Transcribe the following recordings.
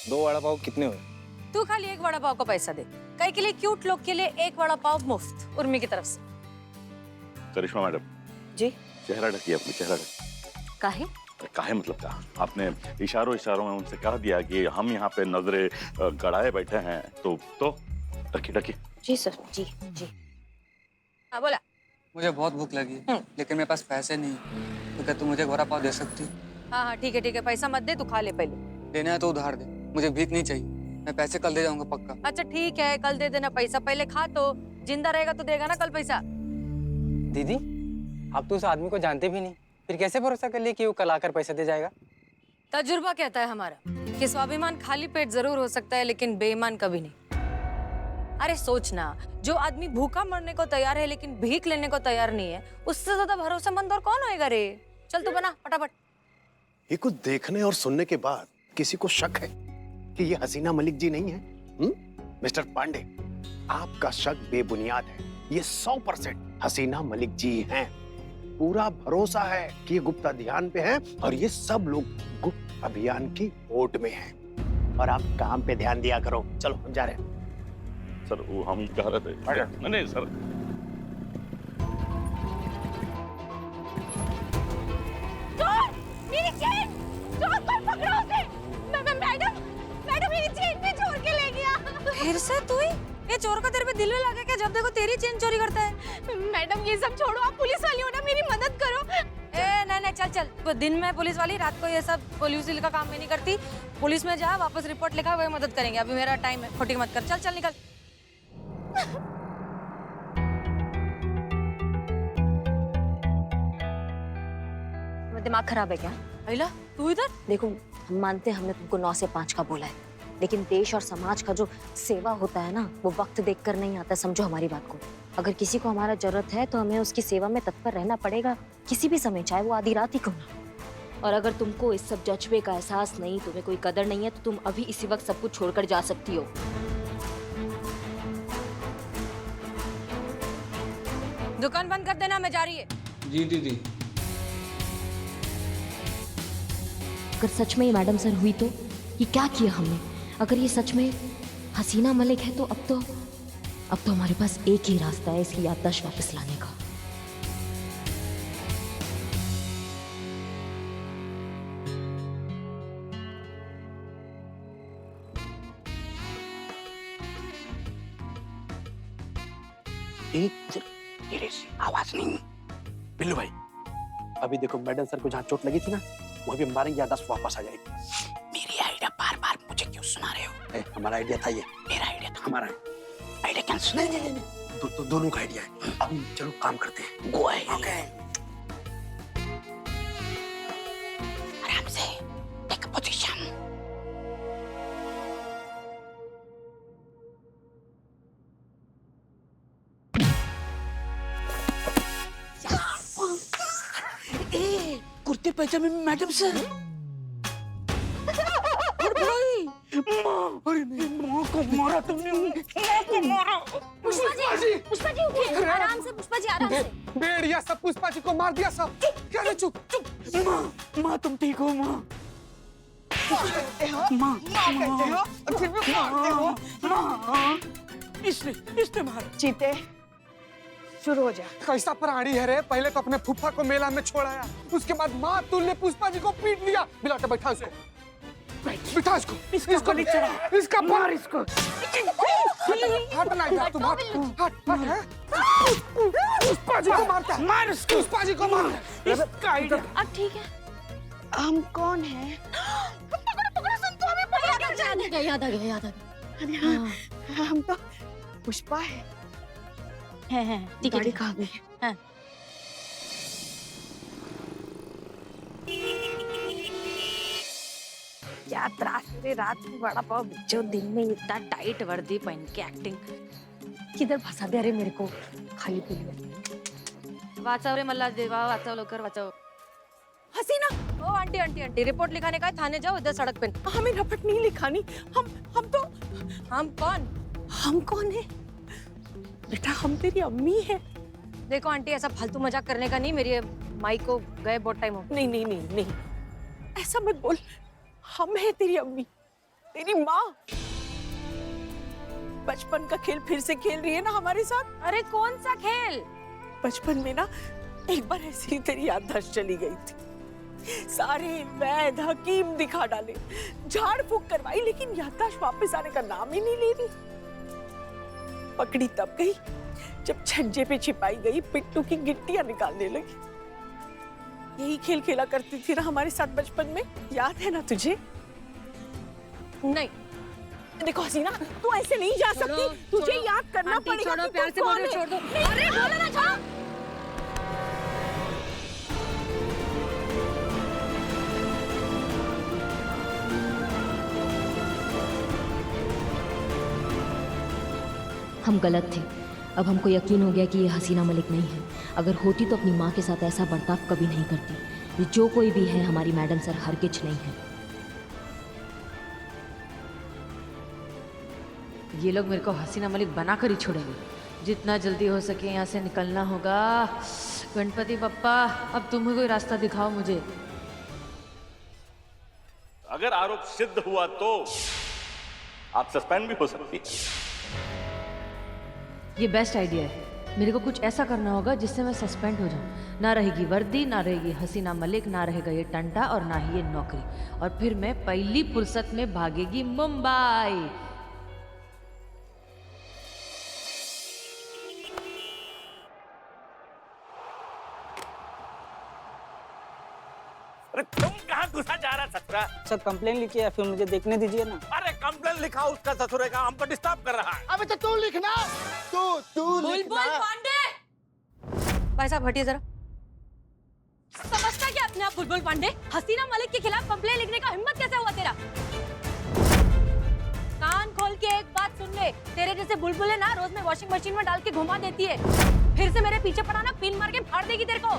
2 वड़ा पाव कितने हुए? तू खाली एक वड़ा पाव का पैसा दे। कई के लिए क्यूट लोग के लिए एक वड़ा पाव मुफ्त, उर्मी की तरफ से। करिश्मा मैडम जी चेहरा ढकिए, अपने चेहरा ढकिए। काहे? काहे मतलब क्या? आपने इशारों इशारों में उनसे कह दिया कि हम यहाँ पे नजरे गड़ाए बैठे हैं, तो ढकिए ढकिए। जी सर, जी जी। हाँ बोला। मुझे बहुत भूख लगी है, लेकिन मेरे पास पैसे नहीं है, तो क्या तू मुझे वड़ा पाव दे सकती? हाँ हाँ ठीक है, पैसा मत दे, तू खा ले पहले। देना है तो उधार दे, मुझे भीख नहीं चाहिए। मैं पैसे कल दे जाऊंगा पक्का। अच्छा ठीक है, कल दे देना पैसा, पहले खा तो, जिंदा रहेगा तो देगा ना कल पैसा। दीदी, आप तो उस आदमी को जानते भी नहीं, फिर कैसे भरोसा कर लिए कि वो कल आकर पैसे दे जाएगा? तजुर्बा कहता है हमारा कि स्वाभिमान खाली पेट जरूर हो सकता है, लेकिन बेईमान कभी नहीं। अरे सोचना, जो आदमी भूखा मरने को तैयार है लेकिन भीख लेने को तैयार नहीं है, उससे ज्यादा भरोसेमंद और कौन होएगा रे? चल तू बना फटाफट। ये कुछ देखने और सुनने के बाद किसी को शक है कि ये हसीना मलिक जी नहीं है? मिस्टर पांडे, आपका शक बेबुनियाद है। ये 100% हसीना मलिक जी हैं। पूरा भरोसा है कि ये गुप्त ध्यान पे हैं और ये सब लोग गुप्त अभियान की ओट में हैं। और आप काम पे ध्यान दिया करो। चलो हम जा रहे हैं। सर वो हम कह रहे थे, नहीं सर। मेरी चेन! चोर को पकड़ो उसे! मैडम मेरी चेन भी चोर के ले गया। फिर से तू ही? ये चोर का तेरे पे दिल में लगा क्या जब देखो तेरी चेन चोरी करता है? मैडम ये सब छोड़ो, आप पुलिस वाली हो ना, मेरी मदद करो। नहीं चल तो दिन में पुलिस वाली, रात को ये सब पुलिस का काम मैं नहीं करती। पुलिस में जा, वापस रिपोर्ट लिखा, वही मदद करेंगे। अभी मेरा टाइम है, खोटी मत कर। चल निकल। दिमाग खराब है क्या? अहिला तू इधर? देखो, हम मानते हैं हमने तुमको 9 से 5 का बोला है, लेकिन देश और समाज का जो सेवा होता है ना, वो वक्त देखकर नहीं आता। समझो हमारी बात को। अगर किसी को हमारा जरूरत है तो हमें उसकी सेवा में तत्पर रहना पड़ेगा, किसी भी समय, चाहे वो आधी रात ही क्यों ना। और अगर तुमको इस सब जज्बे का एहसास नहीं, तुम्हें कोई कदर नहीं है, तो तुम अभी इसी वक्त सब कुछ छोड़कर जा सकती हो। दुकान बंद कर देना, मैं जा रही है। जी दीदी। अगर सच में ये मैडम सर हुई तो ये क्या किया हमने? अगर ये सच में हसीना मलिक है तो अब तो हमारे पास एक ही रास्ता है इसकी याददाश्त वापस लाने का। धीरे से, आवाज नहीं। बिल्लू भाई, अभी देखो मैडम सर को जहाँ चोट लगी थी ना, वो भी मारेंगे, याददाश्त वापस आ जाएगी। मेरी आइडिया बार बार मुझे क्यों सुना रहे हो? हमारा आइडिया था ये। मेरा आइडिया था। हमारा आइडिया कैंसिल। नहीं, दोनों का आइडिया है। अब चलो काम करते हैं। गो है। ओके। आराम से, टेक पोजीशन। कुर्ते पैजामे में मैडम सर। अरे नहीं, माँ को मारा तुमने। माँ को मारा। पुष्पा जी उठिए, आराम से पुष्पा जी, आराम से। भेड़िया सब पुष्पा जी को मार दिया सब। क्या रे, चुप। माँ तुम ठीक हो माँ? माँ कहते हो और फिर भी मारते हो। माँ इसने मारा। चीते, शुरू हो जा। कैसा प्राणी है रे? पहले तो अपने फूफा को मेला में छोड़ाया, उसके बाद माँ तुल ने पुष्पा जी को पीट लिया। बिलाटे बैठा उसको, बिठा इसको। इसको नहीं चढ़ा, इसका मार इसको। हट ना इधर, तुम हट। पुष्पा जी को मारता है। मार इसको। पुष्पा जी को मार। इसका आइडिया। अब ठीक है। हम कौन हैं? याद आ गया। अरे हाँ, हम तो पुष्पा है। ठीक है, कहाँ गई? हाँ। क्या त्रास रे, रात में बड़ा पाव जो दिन में इतना टाइट वर्दी पहन के एक्टिंग। किधर फंसा दिया रे मेरे को, खाली पीली। वाचाव रे मल्ला देवा, वाचाव लवकर वाचाव। हसीना, ओ आंटी रिपोर्ट लिखाने का है, थाने जाओ इधर सड़क पे। हमें रपट नहीं लिखानी। हम कौन? हम कौन है बेटा? हम तेरी अम्मी है। देखो आंटी, ऐसा फालतू मजाक करने का नहीं, मेरी माई को गए बहुत टाइम हो। नहीं, ऐसा मत बोल। हम है तेरी अम्मी। तेरी माँ बचपन का खेल फिर से खेल रही है ना हमारे साथ। अरे कौन सा खेल? बचपन में ना एक बार ऐसी ही तेरी याददाश्त चली गई थी। सारे वैद हकीम दिखा डाले, झाड़ फूक करवाई, लेकिन याददाश्त वापस आने का नाम ही नहीं ले रही। पकड़ी तब गई जब छज्जे पे छिपाई गई पिट्टू की गिट्टियां निकालने लगी। यही खेल खेला करती थी ना हमारे साथ बचपन में, याद है ना तुझे? नहीं। देखो हसीना, तू ऐसे नहीं जा सकती, तुझे याद करना पड़ेगा। छोड़ो, कि प्यार तू से कौन बोलो, है। छोड़ दो। अरे बोलो ना, छोड़ो। हम गलत थे। अब हमको यकीन हो गया कि ये हसीना मलिक नहीं है। अगर होती तो अपनी माँ के साथ ऐसा बर्ताव कभी नहीं करती। ये जो कोई भी है हमारी मैडम सर हरगिज नहीं है। ये लोग मेरे को हसीना मलिक बना कर ही छोड़ेंगे। जितना जल्दी हो सके यहाँ से निकलना होगा। गणपति बप्पा, अब तुम ही कोई रास्ता दिखाओ मुझे। अगर आरोप सिद्ध हुआ तो आप सस्पेंड भी हो सकती है। ये बेस्ट आइडिया है। मेरे को कुछ ऐसा करना होगा जिससे मैं सस्पेंड हो जाऊं। ना रहेगी वर्दी, ना रहेगी हसीना मलिक, ना रहेगा ये टंटा और ना ही ये नौकरी। और फिर मैं पहली फुर्सत में भागेगी मुंबई। अरे तुम कहाँ घुसा जा रहा ससुरा? सर कंप्लेन लिखी है, फिर मुझे देखने दीजिए ना। अरे कंप्लेन लिखा उसका ससुरे का, हमको डिस्टर्ब कर रहा है। अबे तो तू लिखना, तू बुलबुल पांडे, भाई साहब हटिए जरा। समझता क्या अपने आप बुलबुल पांडे? हसीना मलिक के खिलाफ कंप्लेन लिखने का हिम्मत कैसे हुआ तेरा? कान खोल के एक बात सुन ले, तेरे जैसे बुलबुल है ना, रोज में वॉशिंग मशीन में डाल के घुमा देती है। फिर से मेरे पीछे पड़ा ना, पिन मार के फाड़ देगी तेरे को।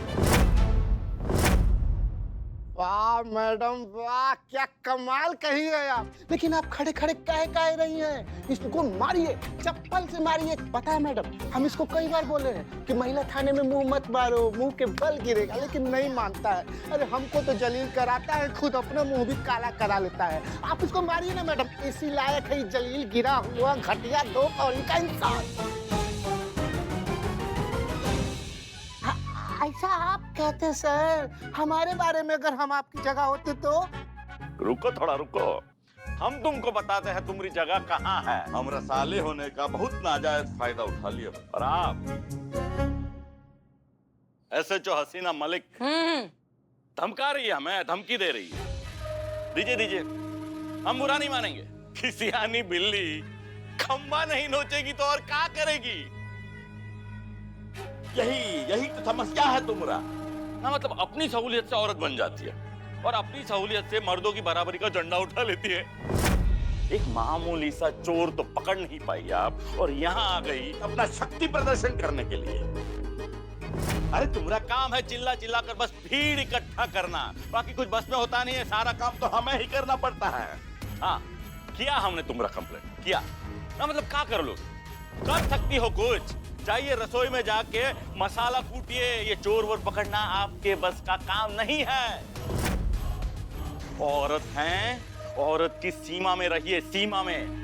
वाह मैडम वाह, क्या कमाल कही है आप। लेकिन आप खड़े खड़े कह रही हैं? इसको मारिए, चप्पल से मारिए। पता है मैडम, हम इसको कई बार बोले हैं कि महिला थाने में मुंह मत मारो, मुंह के बल गिरेगा, लेकिन नहीं मानता है। अरे हमको तो जलील कराता है, खुद अपना मुंह भी काला करा लेता है। आप इसको मारिए ना मैडम, इसी लायक है जलील गिरा हुआ घटिया दो कौड़ी का इंसान। ऐसा आप कहते सर, हमारे बारे में अगर हम आपकी जगह होते तो? रुको थोड़ा रुको, हम तुमको बताते हैं तुम्हारी जगह कहाँ है। हम रसाले होने का बहुत नाजायज फायदा उठा लिया। और आप ऐसे जो हसीना मलिक धमका रही है, हमें धमकी दे रही है। दीजिए दीजिए, हम बुरा नहीं मानेंगे। किसी आनी बिल्ली खंबा नहीं नोचेगी तो और क्या करेगी? यही तो समस्या है तुम्हारा ना। मतलब अपनी सहूलियत से औरत बन जाती है और अपनी सहूलियत से मर्दों की बराबरी का झंडा उठा लेती है। एक मामूली सा चोर तो पकड़ नहीं पाई आप, और यहाँ आ गई अपना शक्ति प्रदर्शन करने के लिए। अरे तुम्हारा काम है चिल्ला चिल्ला कर बस भीड़ इकट्ठा करना, बाकी कुछ बस में होता नहीं है। सारा काम तो हमें ही करना पड़ता है। हाँ, किया हमने तुम्हारा कंप्लेंट किया ना, मतलब क्या कर लो, कर सकती हो कुछ? जाइए रसोई में जाके मसाला कूटिए। ये चोर वोर पकड़ना आपके बस का काम नहीं है। औरत हैं, औरत की सीमा में रहिए, सीमा में।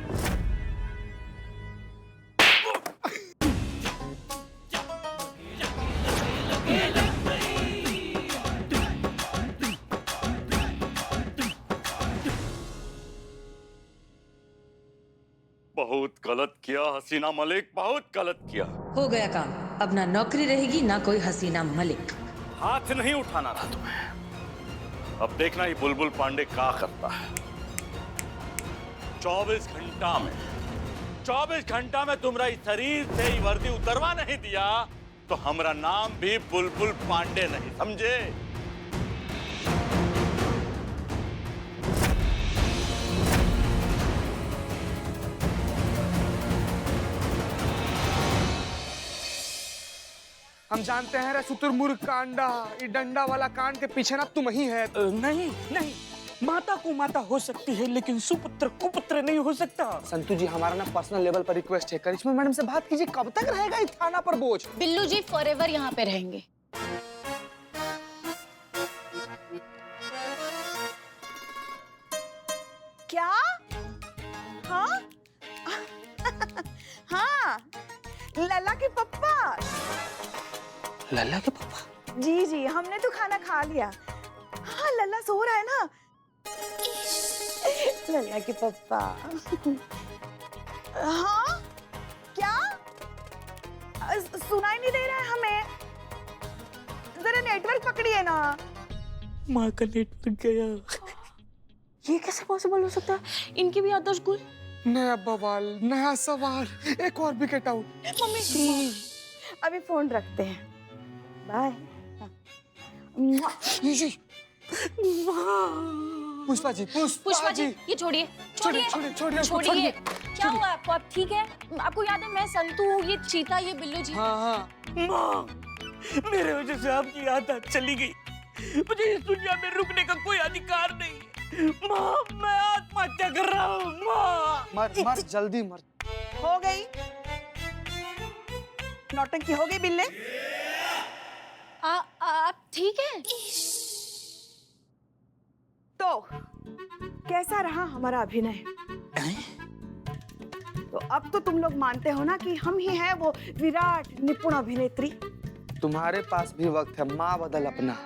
बहुत गलत किया हसीना मलिक, बहुत गलत किया। हो गया काम। अब ना नौकरी रहेगी ना कोई हसीना मलिक। हाथ नहीं उठाना रहा तुम्हें। अब देखना ही बुलबुल पांडे क्या करता है। 24 घंटा में तुम्हारा इस शरीर से ही वर्दी उतरवा नहीं दिया तो हमारा नाम भी बुलबुल पांडे नहीं, समझे? हम जानते हैं रे शुतुरमुर्ग का अंडा, ये डंडा वाला कांड के पीछे ना तुम ही है। नहीं नहीं, माता को माता हो सकती है लेकिन सुपुत्र कुपुत्र नहीं हो सकता। संतू जी, हमारा ना पर्सनल लेवल पर रिक्वेस्ट है, करिश्मा मैडम से बात कीजिए। कब तक रहेगा इस थाना पर बोझ? बिल्लू जी फॉरएवर यहाँ पे रहेंगे। क्या हाँ, लला के पप्पा। लल्ला के पापा? जी जी, हमने तो खाना खा लिया। हाँ, लल्ला सो रहा है ना। लल्ला के पप्पा। हाँ, क्या? सुनाई नहीं दे रहा है हमें। जरा नेटवर्क पकड़िए ना। माँ का नेटवर्क गया। ये कैसे पॉसिबल हो सकता है? इनकी भी याददाश्त गुल। नया बवाल, नया सवाल, एक और विकेट आउट। मम्मी, अभी फोन रखते हैं। बाय। पुष्पा जी, पुष्पा जी, ये छोड़िए, छोड़िए, छोड़िए, छोड़िए। क्या हुआ आपको? आप ठीक है? आपको याद है मैं संतू हूँ, ये चीता, ये बिल्लू जी। हाँ। माँ, मेरे वजह से आपकी आदत चली गई। मुझे इस दुनिया में रुकने का कोई अधिकार नहीं। माँ, मैं आत्महत्या कर रहा हूँ। माँ, मर जल्दी मर। हो गई नौटंकी, हो गई बिल्ले। आप ठीक है? तो कैसा रहा हमारा अभिनय? तो अब तो तुम लोग मानते हो ना कि हम ही हैं वो विराट निपुण अभिनेत्री। तुम्हारे पास भी वक्त है, माँ बदल अपना।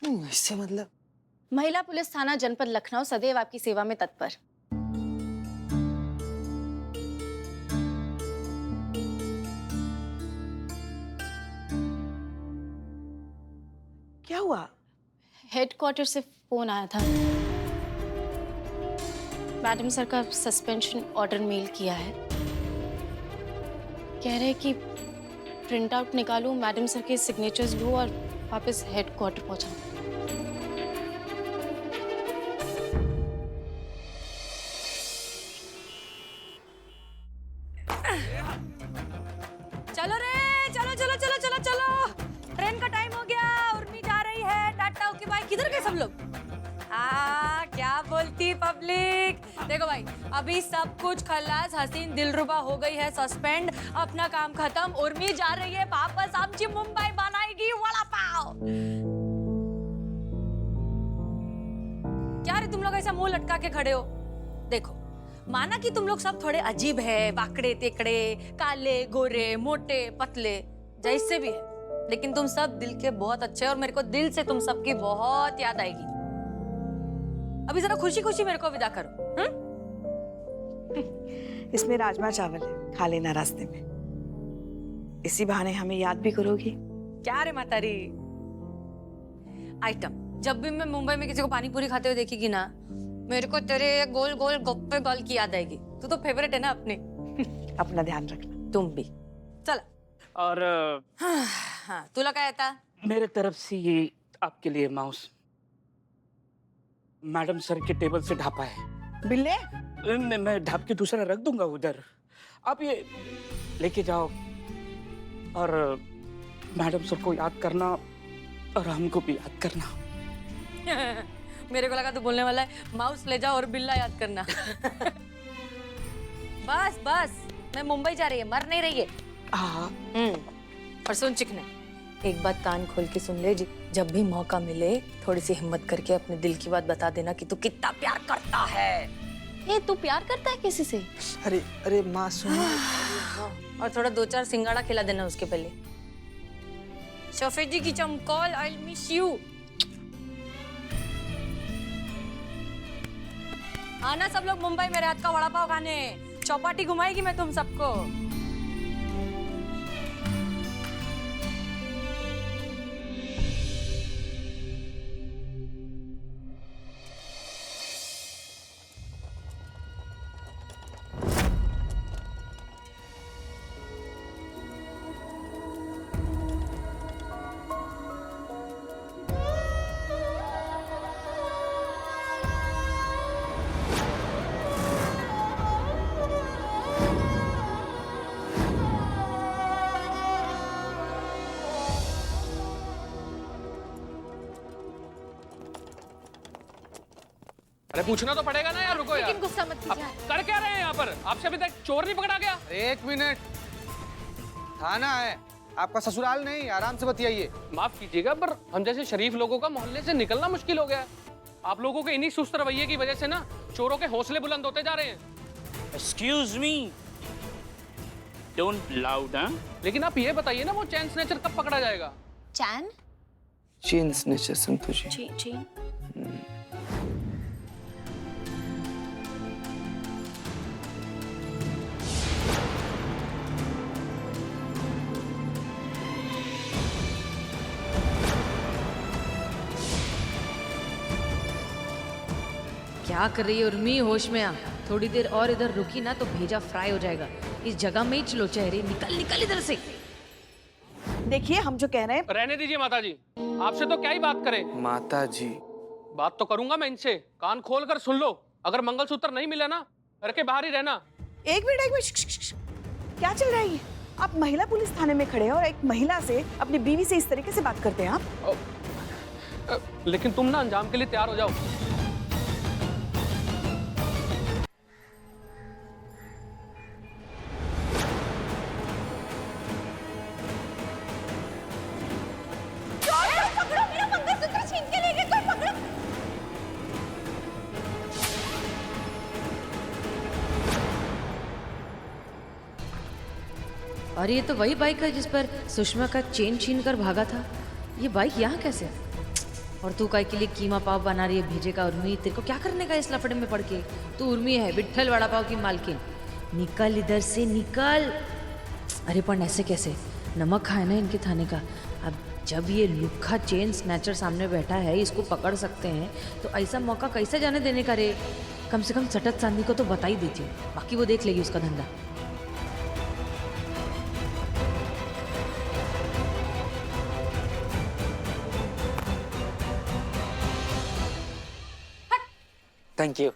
इससे मतलब? महिला पुलिस थाना जनपद लखनऊ सदैव आपकी सेवा में तत्पर। क्या हुआ? हेडक्वार्टर से फोन आया था। मैडम सर का सस्पेंशन ऑर्डर मेल किया है। कह रहे कि प्रिंट आउट निकालूं, मैडम सर के सिग्नेचर्स लूं और वापस हेडक्वार्टर पहुंचाऊं। चलो रे, चलो चलो चलो चलो चलो, ट्रेन का टाइम हो गया। उर्मी जा रही है। Tata okay bye. किधर गए सब लोग? क्या बोलती पब्लिक। देखो भाई, अभी सब कुछ खल्लास, हसीन दिलरुबा हो गई है सस्पेंड, अपना काम खत्म। उर्मी जा रही है वापस, आमची मुंबई बनाएगी वड़ा पाव। क्या रे तुम लोग ऐसा मुंह लटका के खड़े हो? देखो, माना कि तुम लोग सब थोड़े अजीब है, वाकड़े तेकड़े, काले गोरे मोटे पतले, जैसे भी है, लेकिन तुम सब दिल के बहुत अच्छे और मेरे को दिल से तुम सबकी बहुत याद आएगी। अभी जरा खुशी खुशी मेरे को विदा करो। इसमें राजमा चावल है, खा लेना रास्ते में। इसी बहाने हमें याद भी करोगी। क्या रे मातारी। आइटम, जब भी मैं मुंबई में किसी को पानी पूरी खाते हुए देखेगी ना, मेरे को तेरे गोल गोल गप्पे गोल की याद आएगी। तू तो फेवरेट है ना अपने। अपना ध्यान रखना। तुम भी। चल। और हाँ, तुला क्या था? मेरे तरफ से ये आपके लिए माउस मैडम सर के टेबल से ढापा है। बिल्ले, मैं ढाप के दूसरा रख दूंगा उधर। आप ये लेके जाओ और मैडम सर को याद करना और हमको भी याद करना। मेरे को लगा तू बोलने वाला है माउस ले जाओ और बिल्ला याद करना। बस बस, मैं मुंबई जा रही है, मर नहीं रही है। और सुन चिकने, एक बात कान खोल के सुन ले, जब भी मौका मिले थोड़ी सी हिम्मत करके अपने दिल की बात बता देना कि तू कितना प्यार करता है। ये तू प्यार करता है किसी से? अरे अरे माँ सुनो। और थोड़ा 2-4 सिंगाड़ा खिला देना उसके पहले। सफेदी की चमकौल, आई मिस यू। आना सब लोग मुंबई मेरे हाथ का वड़ा पाव खाने। चौपाटी घुमाएगी मैं तुम सबको। अरे पूछना तो पड़ेगा ना यार, रुको यार। लेकिन गुस्सा मत कीजिए। कर क्या रहे हैं यहाँ पर? आपसे अभी तक चोर नहीं पकड़ा गया? एक मिनट, थाना है, आपका ससुराल नहीं। आराम से बतियाइए। माफ कीजिएगा, पर हम जैसे शरीफ लोगों का मोहल्ले से निकलना मुश्किल हो गया है। आप लोगों के इन्हीं सुस्त रवैये की वजह से ना चोरों के हौसले बुलंद होते जा रहे हैं। Excuse me, don't loud. लेकिन आप ये बताइए ना, वो चैन स्नैचर कब पकड़ा जाएगा? चैन चेन स्नैचर संतोषी। चेन क्या कर रही है उर्मी? होश में आ। थोड़ी देर और इधर रुकी ना तो भेजा फ्राई हो जाएगा। इस जगह में ही चलो चेहरे, निकल निकल इधर से। देखिए हम जो कह रहे हैं, रहने दीजिए माता जी, आपसे तो क्या ही बात करें। माता जी बात तो करूंगा मैं इनसे, कान खोल कर सुन लो। अगर मंगलसूत्र नहीं मिला ना, घर के बाहर ही रहना। एक मिनट श्श, श्श, श्श। क्या चल रहा है ये? आप महिला पुलिस थाने में खड़े हैं और एक महिला से, अपनी बीवी से इस तरीके से बात करते हैं आप? लेकिन तुम ना अंजाम के लिए तैयार हो जाओ। पकड़ो, मेरा मंगलसूत्र छीन के ले गए, कोई पकड़ो। और ये तो वही बाइक है जिस पर सुषमा का चेन छीन कर भागा था। ये बाइक यहाँ कैसे? और तू काय के लिए कीमा पाव बना रही है भेजे का? उर्मी, तेरे को क्या करने का इस लफड़े में पड़ के? तू उर्मी है, विट्ठल वड़ा पाव की मालकिन। निकल इधर से, निकल। अरे पण ऐसे कैसे? नमक खाए ना इनके थाने का। अब जब ये लुक्खा चेन स्नैचर सामने बैठा है, इसको पकड़ सकते हैं, तो ऐसा मौका कैसे जाने देने का रे? कम से कम सटत चांदी को तो बता ही देती हूँ, बाकी वो देख लेगी उसका धंधा। Thank you.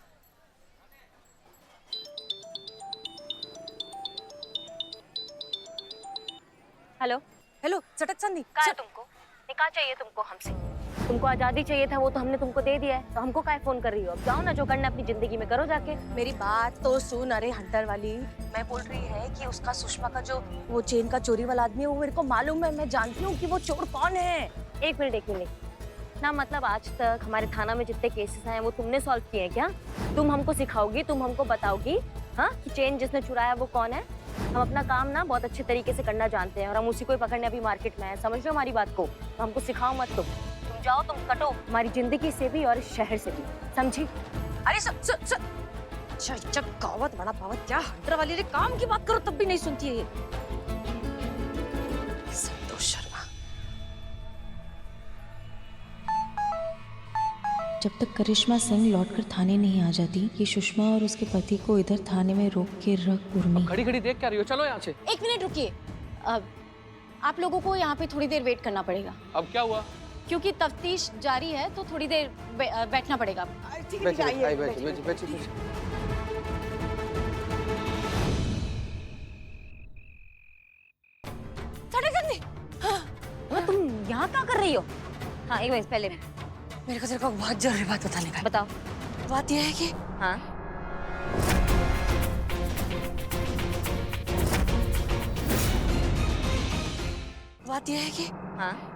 हेलो हेलो चटक चांदी, कहा है तुमको? ये कहा चाहिए तुमको हमसे? तुमको आजादी चाहिए था, वो तो हमने तुमको दे दिया है। तो हमको काहे फोन कर रही हो? अब जाओ ना, जो करना अपनी जिंदगी में करो जाके। मेरी बात तो सुन। अरे हंटर वाली, मैं बोल रही है कि उसका सुषमा का जो वो चेन का चोरी वाला आदमी है, वो मेरे को मालूम है। मैं जानती हूँ कि वो चोर कौन है। एक मिनट ना, मतलब आज तक हमारे थाना में जितने केसेस हैं वो तुमने सॉल्व किए हैं क्या? तुम हमको सिखाओगी, तुम हमको बताओगी हाँ कि चेन जिसने चुराया वो कौन है? हम अपना काम ना बहुत अच्छे तरीके से करना जानते हैं और हम उसी को ही पकड़ने अभी मार्केट में है। समझ रहे हो हमारी बात को? तो हमको सिखाओ मत। तुम जाओ, तुम कटो हमारी जिंदगी से भी और इस शहर से भी, समझी? अरे अच्छा गावत बड़ा पावत, क्या हंटर वाली रे? काम की बात करो तब भी नहीं सुनती है ये। संतोष शर्मा। जब तक करिश्मा सिंह लौटकर थाने नहीं आ जाती, ये सुषमा और उसके पति को इधर थाने में रोक के रख। उर्मी, खड़ी खड़ी देख क्या रही हो? चलो यहाँ से। एक मिनट रुकिए, अब आप लोगों को यहाँ पे थोड़ी देर वेट करना पड़ेगा। अब क्या हुआ? क्योंकि तफ्तीश जारी है तो थोड़ी देर बैठना पड़ेगा। ठीक है, आइए, तुम यहाँ क्या कर रही हो? हाँ एक मिनट पहले मेरे को तेरे को बहुत जरूरी बात बताने का है। बताओ। बात यह है कि हाँ बात यह है कि हाँ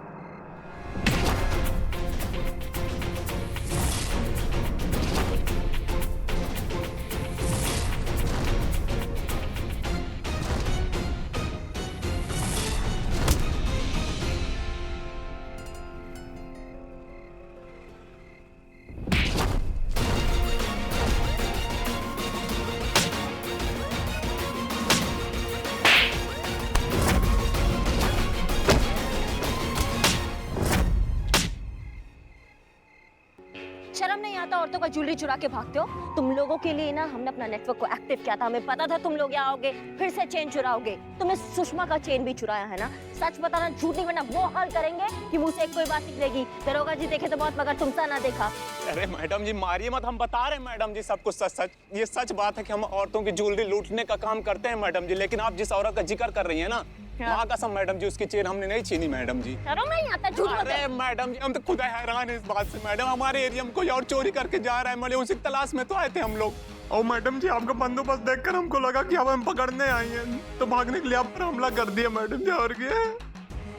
शर्म नहीं आता औरतों का ज्वेलरी चुरा के भागते हो? तुम लोगों के लिए ना हमने अपना नेटवर्क को एक्टिव किया था। हमें पता था तुम लोग यहाँ आओगे, फिर से चेन चुराओगे। तुमने सुषमा का चेन भी चुराया है ना? सच बताना, झूठ नहीं, वरना वो हाल करेंगे कि मुंह से एक कोई बात निकलेगी। दरोगा जी देखे तो बहुत, मगर तुमसा ना देखा। अरे मैडम जी मारिए मत, हम बता रहे हैं मैडम जी सब कुछ सच। ये सच बात है कि हम औरतों की ज्वेलरी लूटने का काम करते हैं मैडम जी। लेकिन आप जिस औरत का जिक्र कर रही है ना, माँ कसम मैडम जी, उसकी चेन हमने नहीं छीनी मैडम जी। शर्म नहीं आता? झूठ मत। अरे मैडम जी हम तो खुद हैरान है इस बात से मैडम। हमारे एरिया में कोई और चोरी करके जा रहा है, मतलब उसी तलाश में तो आए थे हम लोग। और मैडम जी आपका बंदोबस्त देखकर हमको लगा कि अब हम पकड़ने आई हैं, तो भागने के लिए आप पर हमला कर दिया मैडम जी। और क्या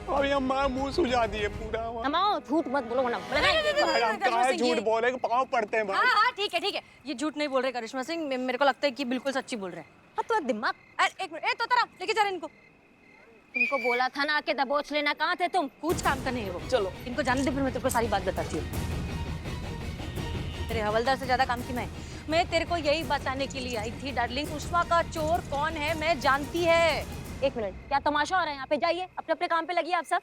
अभी हम मुंह सुझा दिए पूरा। अमाओ झूठ मत बोलो वरना मैडम कहाँ झूठ बोले, पाँव पड़ते हैं भाई। हाँ ठीक है ये झूठ नहीं बोल रहे करिश्मा सिंह, मेरे को लगता है कि बिल्कुल सच्ची बोल रहे हैं। अब तो दिमाग, अरे एक मिनट, तो तरह लेके जा रहे इनको। तुमको बोला था ना कि दबोच लेना, कहाँ थे तुम? कुछ काम का नहीं है वो, चलो इनको जाने दे, फिर मैं तेरे को सारी बात बताती हूँ। तेरे हवलदार से ज्यादा काम की मैं तेरे को यही बताने के लिए आई थी डार्लिंग, सुषमा का चोर कौन है मैं जानती है। एक मिनट, क्या तमाशा हो रहा है यहाँ पे? जाइए अपने अपने काम पे लगिए आप सब।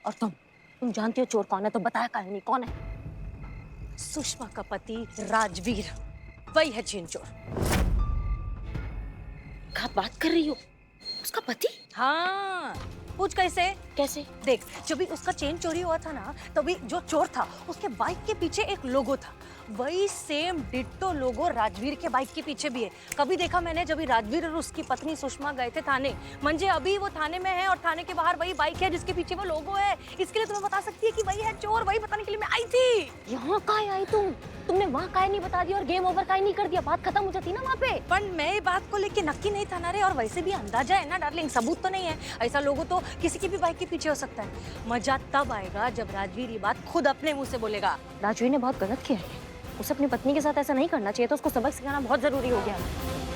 और तुम जानती हो चोर कौन है तो बताया काहे नहीं, कौन है? सुषमा का पति राजवीर, वही है चेन चोर। क्या बात कर रही हो? उसका पति? हाँ, पूछ कैसे? कैसे? देख, जब भी उसका चेन चोरी हुआ था ना, तभी जो चोर था उसके बाइक के पीछे एक लोगो था, वही सेम डिट्टो लोगो राजवीर के बाइक के पीछे भी है। कभी देखा मैंने जब भी राजवीर और उसकी पत्नी सुषमा गए थे थाने, मंजे अभी वो थाने में है और थाने के बाहर वही बाइक है जिसके पीछे वो लोगो है। इसके लिए तुम्हें बता सकती है कि वही है चोर, वही बताने के लिए मैं आई थी। यहाँ काहे आई तुमने वहाँ काहे नहीं बता दिया और गेम ओवर काहे नहीं कर दिया? बात खत्म हो जाती ना वहाँ पे। पर मैं बात को लेके नक्की नहीं था ना रे, और वैसे भी अंदाजा है ना डार्लिंग, सबूत तो नहीं है। ऐसा लोगो तो किसी की भी बाइक के पीछे हो सकता है। मजा तब आएगा जब राजवीर ये बात खुद अपने मुंह से बोलेगा। राजवीर ने बहुत गलत किया है, उसे अपनी पत्नी के साथ ऐसा नहीं करना चाहिए, तो उसको सबक सिखाना बहुत जरूरी हो गया है।